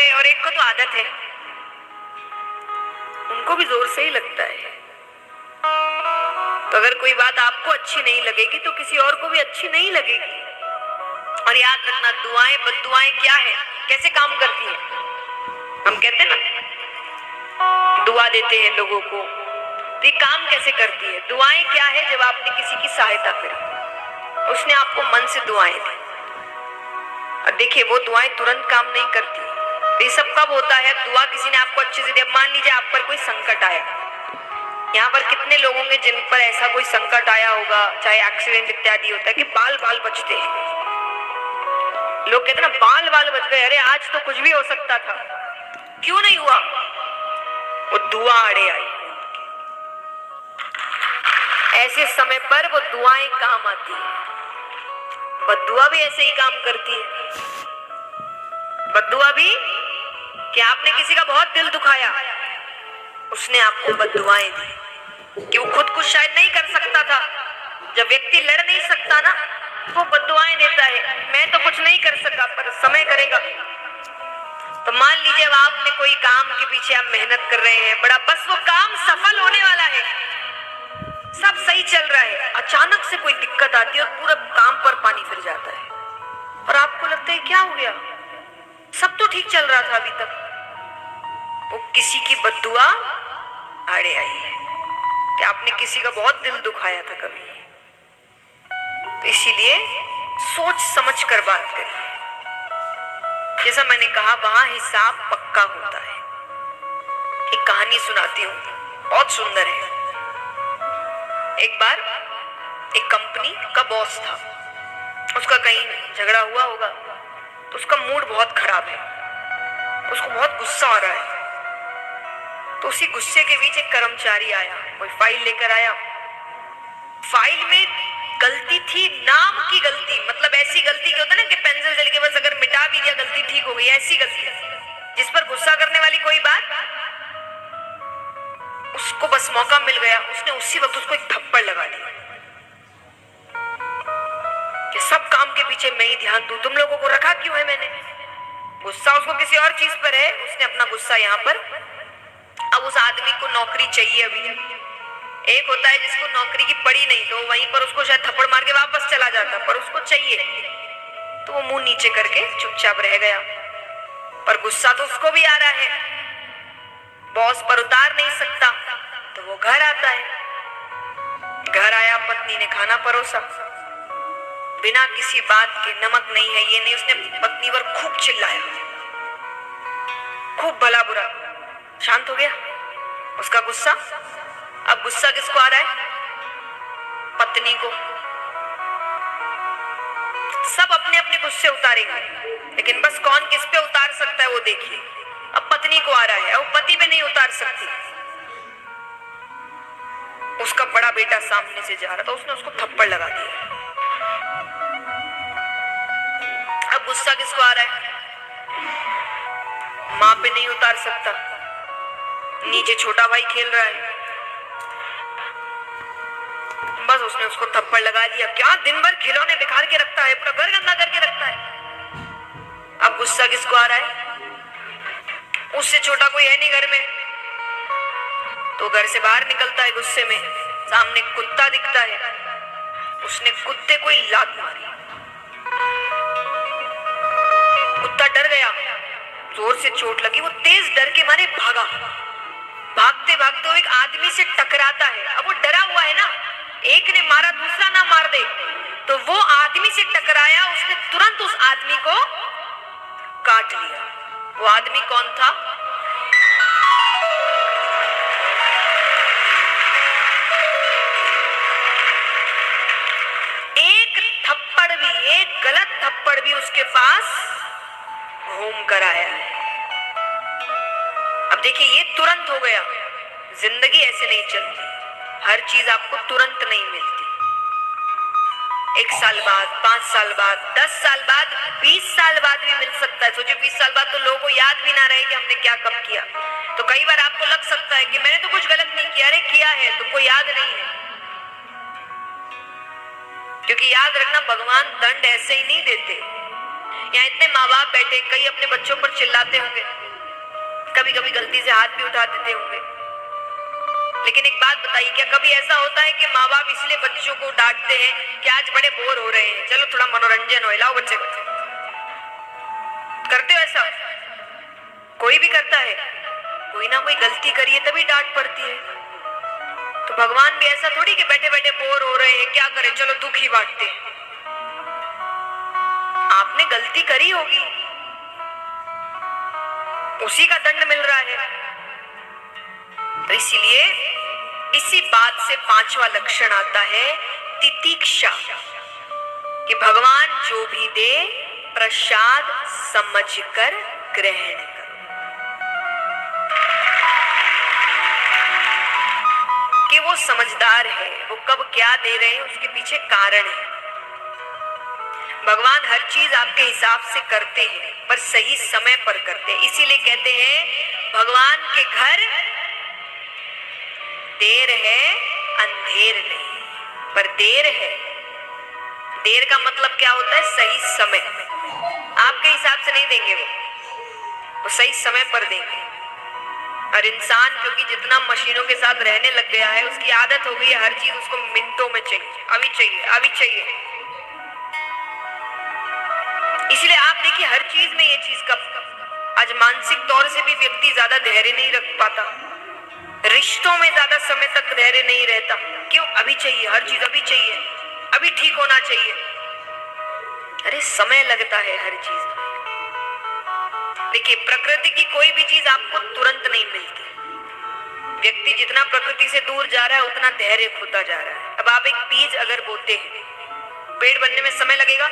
है और एक को तो आदत है, उनको भी जोर से ही लगता है। तो अगर कोई बात आपको अच्छी नहीं लगेगी तो किसी और को भी अच्छी नहीं लगेगी। और याद रखना, दुआएं बद्दुआएं क्या है, कैसे काम करती है। हम कहते हैं ना दुआ देते हैं लोगों को, तो ये काम कैसे करती है। दुआएं क्या है, जब आपने किसी की सहायता करी, उसने आपको मन से दुआएं दी, और देखिए वो दुआएं तुरंत काम नहीं करती। तो ये सब कब होता है, दुआ किसी ने आपको अच्छे से दी। मान लीजिए आप पर कोई संकट आया, यहाँ पर कितने लोग होंगे जिन पर ऐसा कोई संकट आया होगा, चाहे एक्सीडेंट इत्यादि होता है कि बाल बाल बचते हैं। लोग कहते हैं ना बाल बाल बच गए, अरे आज तो कुछ भी हो सकता था, क्यों नहीं हुआ, वो दुआ अड़े आई। ऐसे समय पर वो दुआएं काम आती है। बद्दुआ भी ऐसे ही काम करती है। बद्दुआ भी कि आपने किसी का बहुत दिल दुखाया, उसने आपको बद्दुआएं दी कि वो खुद कुछ शायद नहीं कर सकता था। जब व्यक्ति लड़ नहीं सकता ना, वो बद्दुआएं देता है, मैं तो कुछ नहीं कर सका पर समय करेगा। तो मान लीजिए अब आपने कोई काम के पीछे आप मेहनत कर रहे हैं, बड़ा बस वो काम सफल होने वाला है, सब सही चल रहा है, अचानक से कोई दिक्कत आती है और पूरा काम पर पानी फिर जाता है और आपको लगता है क्या हो गया, सब तो ठीक चल रहा था अभी तक। वो किसी की बद्दुआ आड़े आई है कि आपने किसी का बहुत दिल दुखाया था कभी। तो इसीलिए सोच समझ कर बात करिए। जैसा मैंने कहा, वहां हिसाब पक्का होता है। एक कहानी सुनाती हूँ, बहुत सुंदर है। एक बार एक कंपनी का बॉस था, उसका कहीं झगड़ा हुआ होगा, तो उसका मूड बहुत खराब है, उसको बहुत गुस्सा आ रहा है। तो उसी गुस्से के बीच एक कर्मचारी आया, कोई फाइल लेकर आया। फाइल में गलती थी, नाम की गलती, मतलब ऐसी गलती की होता है ना कि पेंसिल जल के बस अगर मिटा भी दिया गलती ठीक हो गई, ऐसी गलती जिस पर गुस्सा करने वाली कोई बात। उसको बस मौका मिल गया, उसने उसी वक्त उसको एक थप्पड़ लगा दिया कि सब काम के पीछे मैं ही ध्यान दूं, तुम लोगों को रखा क्यों है मैंने। गुस्सा उसको किसी और चीज पर है, उसने अपना गुस्सा यहाँ पर। अब उस आदमी को नौकरी चाहिए अभी। एक होता है जिसको नौकरी की पड़ी नहीं, तो वहीं पर उसको शायद थप्पड़ मार के वापस चला जाता, पर उसको चाहिए, तो वो मुंह नीचे करके चुपचाप रह गया। पर गुस्सा तो उसको भी आ रहा है, बॉस पर उतार नहीं सकता, तो वो घर आता है। घर आया, पत्नी ने खाना परोसा, बिना किसी बात के, नमक नहीं है ये नहीं, उसने पत्नी पर खूब चिल्लाया, खूब भला बुरा। शांत हो गया उसका गुस्सा। अब गुस्सा किसको आ रहा है, पत्नी को। सब अपने अपने गुस्से उतारेंगे, लेकिन बस कौन किस पे उतार सकता है वो देखिए। अब पत्नी को आ रहा है, अब पति पे नहीं उतार सकती। उसका बड़ा बेटा सामने से जा रहा था, उसने उसको थप्पड़ लगा दिया। अब गुस्सा किसको आ रहा है, माँ पे नहीं उतार सकता, नीचे छोटा भाई खेल रहा है, बस उसने उसको थप्पड़ लगा दिया। क्या दिन भर खिलौने बिखार के रखता है, पूरा घर गंदा करके रखता है। अब गुस्सा किसको आ रहा है, उससे छोटा कोई है नहीं घर में, तो घर से बाहर निकलता है गुस्से में, सामने कुत्ता दिखता है, उसने कुत्ते को ही लात मारी। कुत्ता डर गया, जोर से चोट लगी, वो तेज डर के मारे भागा। भागते भागते वो एक आदमी से टकराता है। अब वो डरा हुआ है ना, एक ने मारा दूसरा ना मार दे, तो वो आदमी से टकराया, उसने तुरंत उस आदमी को काट लिया। वो आदमी कौन था, एक थप्पड़ भी, एक गलत थप्पड़ भी उसके पास घूम कर आया है। अब देखिए ये तुरंत हो गया। जिंदगी ऐसे नहीं चलती, हर चीज आपको तुरंत नहीं मिलती। 1 साल बाद, 5 साल बाद, 10 साल बाद, 20 साल बाद भी मिल सकता है। सोचिए 20 साल बाद तो लोगों को याद भी ना रहे कि हमने क्या कब किया। तो कई बार आपको लग सकता है कि मैंने तो कुछ गलत नहीं किया, अरे किया है, तुमको याद नहीं है। क्योंकि याद रखना, भगवान दंड ऐसे ही नहीं देते, यहाँ इतने माँ बाप बैठे, कई अपने बच्चों पर चिल्लाते होंगे, कभी कभी गलती से हाथ भी उठा देते होंगे। लेकिन एक बात बताइए, क्या कभी ऐसा होता है कि माँ बाप इसलिए बच्चों को डांटते हैं कि आज बड़े बोर हो रहे हैं, चलो थोड़ा मनोरंजन हो, लाओ बच्चे को? करते हो ऐसा? कोई भी करता है? कोई ना कोई गलती करिए तभी डांट पड़ती है। तो भगवान भी ऐसा थोड़ी कि बैठे बैठे बोर हो रहे हैं, क्या करें, चलो दुख ही बांटते हैं। आपने गलती करी होगी, उसी का दंड मिल रहा है। तो इसीलिए इसी बात से पांचवा लक्षण आता है तितिक्षा, कि भगवान जो भी दे प्रसाद समझकर ग्रहण करो। कि वो समझदार है, वो कब क्या दे रहे हैं उसके पीछे कारण है। भगवान हर चीज आपके हिसाब से करते हैं, पर सही समय पर करते हैं। इसीलिए कहते हैं भगवान के घर देर है अंधेर नहीं, पर देर है। देर का मतलब क्या होता है? सही समय। आपके हिसाब से नहीं देंगे, वो सही समय पर देंगे। और इंसान क्योंकि जितना मशीनों के साथ रहने लग गया है, उसकी आदत हो गई है, हर चीज उसको मिनटों में चाहिए, अभी चाहिए, अभी चाहिए। इसलिए आप देखिए हर चीज में ये चीज का, आज मानसिक तौर से भी व्यक्ति ज्यादा धैर्य नहीं रख पाता, रिश्तों में ज्यादा समय तक धैर्य नहीं रहता। क्यों? अभी चाहिए, हर चीज अभी चाहिए, अभी ठीक होना चाहिए। अरे समय लगता है हर चीज में। देखिए प्रकृति की कोई भी चीज आपको तुरंत नहीं मिलती। व्यक्ति जितना प्रकृति से दूर जा रहा है उतना धैर्य खोता जा रहा है। अब आप एक बीज अगर बोते हैं, पेड़ बनने में समय लगेगा?